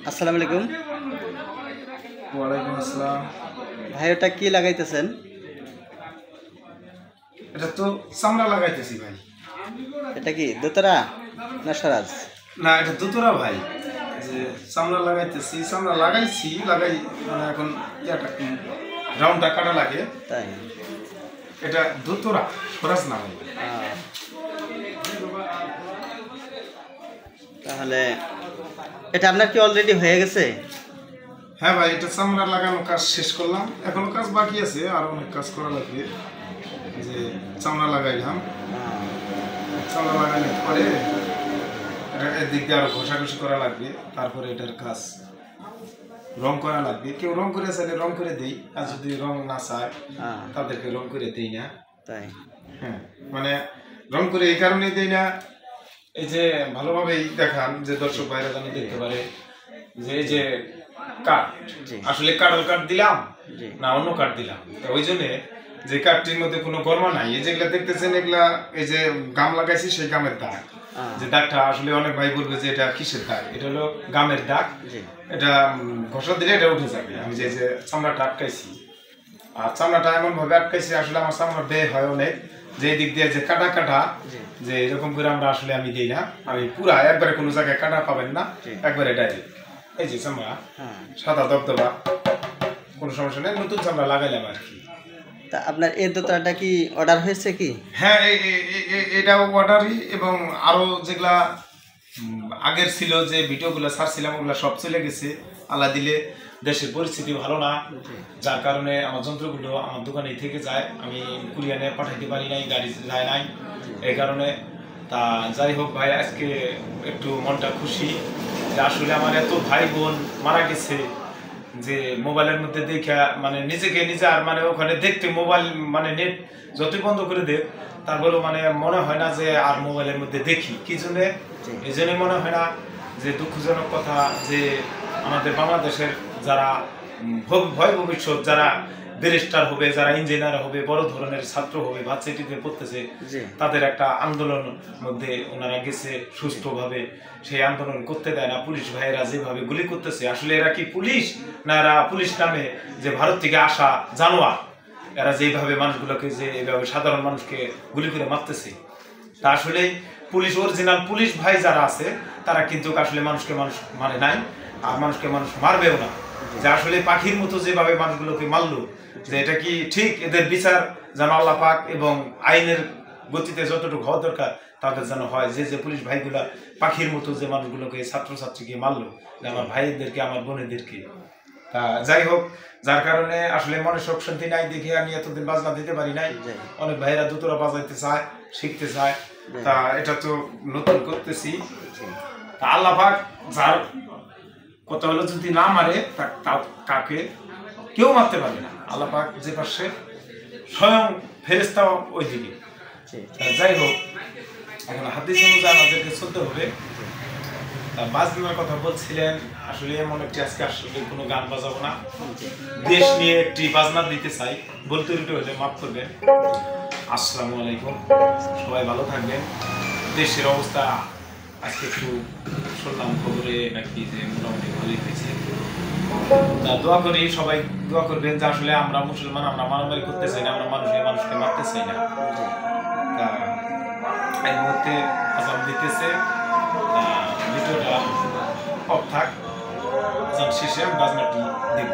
আসসালামু আলাইকুম। ওয়ালাইকুম আসসালাম। ভাই ওটা কি লাগাইতেছেন? এটা তো চামড়া লাগাইতেছি ভাই। এটা কি দোতারা না স্বরাজ? না, এটা দুতরা ভাই। যে চামড়া লাগাইতেছি, চামড়া লাগাই মানে এখন ইয়াটা রাউন্ডটা কাটা লাগে। তাই এটা দুতরা, স্বরাজ না ভাই। তাহলে এটা আপনার কি অলরেডি হয়ে গেছে? হ্যাঁ ভাই, এটা চামড়া লাগানো কাজ শেষ করলাম, এখনো কাজ বাকি আছে, আর অনেক কাজ করা লাগবে। যে চামড়া লাগাইলাম, চামড়া লাগানোর পরে এদিক দিয়ে আরো ঘষাঘষি করা লাগবে। তারপরে এটার কাজ রং করা লাগবে। কেউ রং করে চাইলে রং করে দেই, আর যদি রং না চায় তাদেরকে রং করে দেই না। তাই হ্যাঁ, মানে রং করে এই কারণে দেই না, এই যে ভালোভাবেই দেখান যে দর্শক ভাইরা যেন দেখতে পারে যে এই যে কাঠ, আসলে কাঠের কাঠ দিলাম না অন্য কাঠ দিলাম। ওই জন্যে যে কাঠটির মধ্যে কোনো গরমা নাই, এই যেগুলা দেখতেছেন এগুলা এই যে গাম লাগাইছি সেই গামের দাগ। যে দাগটা আসলে অনেক ভাই বলবে যে এটা কিসের দাগ, এটা হলো গামের দাগ। এটা ঘষা দিলে এটা উঠে যাবে। আমি যে চামড়াটা আটকাইছি, আর চামড়াটা এমন ভাবে আটকাইছি আসলে আমার চামড়া ব্যয় হয় অনেক, যে দিক দিয়ে যে কাটা কাটা যে এরকম করে আমরা আসলে আমি দিই না। আমি পুরা একবারে কোনো জায়গায় কাটা পাবেন না, একবারে ডাইরেক্ট। এই যে চামড়া সাদা দবদবা, কোনো সমস্যা নেই, নতুন চামড়া লাগাইলাম আর কি। তা আপনার এই দোতারাটা কি অর্ডার হয়েছে কি? হ্যাঁ, এটাও অর্ডারই, এবং আরো যেগুলা আগের ছিল যে ভিডিওগুলো ছাড়ছিলাম ওগুলো সব চলে গেছে। আল্লাহ দিলে দেশের পরিস্থিতি ভালো না, যার কারণে আমার যন্ত্রগুলো আমার দোকানে থেকে যায়, আমি কুরিয়ানে পাঠাইতে পারি নাই, গাড়ি যায় নাই এই কারণে। তা যাই হোক ভাই, আজকে একটু মনটা খুশি যে আসলে আমার এত ভাই বোন মারা গেছে, যে মোবাইলের মধ্যে দেখে মানে নিজেকে নিজে আর মানে ওখানে দেখতে মোবাইল মানে নেট যতই বন্ধ করে দেখ, তারপরেও মানে মনে হয় না যে আর মোবাইলের মধ্যে দেখি কি জন্যে। এই জন্যই মনে হয় না, যে দুঃখজনক কথা যে আমাদের বাংলাদেশের যারা ভয় ভবিষ্যৎ, যারা ব্যারিস্টার হবে, যারা ইঞ্জিনিয়ার হবে, বড় ধরনের ছাত্র হবে, ভার্সিটিতে পড়তেছে, তাদের একটা আন্দোলন মধ্যে ওনারা গেছে সুষ্ঠুভাবে, সেই আন্দোলন করতে দেয় না। পুলিশ ভাইয়েরা যেভাবে গুলি করতেছে, আসলে এরা কি পুলিশ না এরা পুলিশ নামে যে ভারত থেকে আসা জানোয়ার, এরা যেভাবে মানুষগুলোকে যে এইভাবে সাধারণ মানুষকে গুলি করে মারতেছে, তা আসলে পুলিশ অরিজিনাল পুলিশ ভাই যারা আছে তারা কিন্তু আসলে মানুষকে মানুষ মানে নাই, আর মানুষকে মানুষ মারবেও না। যে আসলে পাখির মতো যেভাবে মানুষগুলোকে মারলো, যে এটা কি ঠিক? এদের বিচার যেন আল্লাহ পাক এবং আইনের গতিতে যতটুকু হওয়া দরকার তাদের যেন হয়। যে পুলিশ ভাইগুলা পাখির মতো যে মানুষগুলোকে ছাত্রছাত্রীকে মারলো, যে আমার ভাইদেরকে আমার বোনেদেরকে, তা যাই হোক, যার কারণে আসলে মনে শোক শান্তি নাই দেখে আমি এতদিন বাজনা দিতে পারি নাই। অনেক ভাইরা দুতরা বাজাইতে চায়, শিখতে চায়, তা এটা তো নতুন করতেছি। তা আল্লাহ পাক যার কথা হলো যদি না মারে কাকে কেউ মারতে পারবে না। আল্লাহ পাক যে পাশে স্বয়ং ফেরেশতা ওই দিকে। যাই হোক, এখন হাদিস অনুযায়ী আমাদেরকে চলতে হবে। বাজনার কথা বলছিলেন, আসলে এমন একটি আজকে আসলে কোনো গান বাজাবো না, দেশ নিয়ে একটি বাজনা দিতে চাই, বলতে উল্টো হলে মাফ করবেন। আসসালামু আলাইকুম, সবাই ভালো থাকবেন। দেশের অবস্থা আজকে একটু শুনলাম খবরে নাকি যে মোটামুটি ভালোই হয়েছে। তা দোয়া করি, সবাই দোয়া করবেন যে আসলে আমরা মুসলমান, আমরা মারামারি করতে চাই না, আমরা মানুষকে মারতে চাই না। তা এই মুহূর্তে আজান দিতেছে, ভিডিওটা অফ থাক, আজান শেষে আমি বাজনাটি দেব।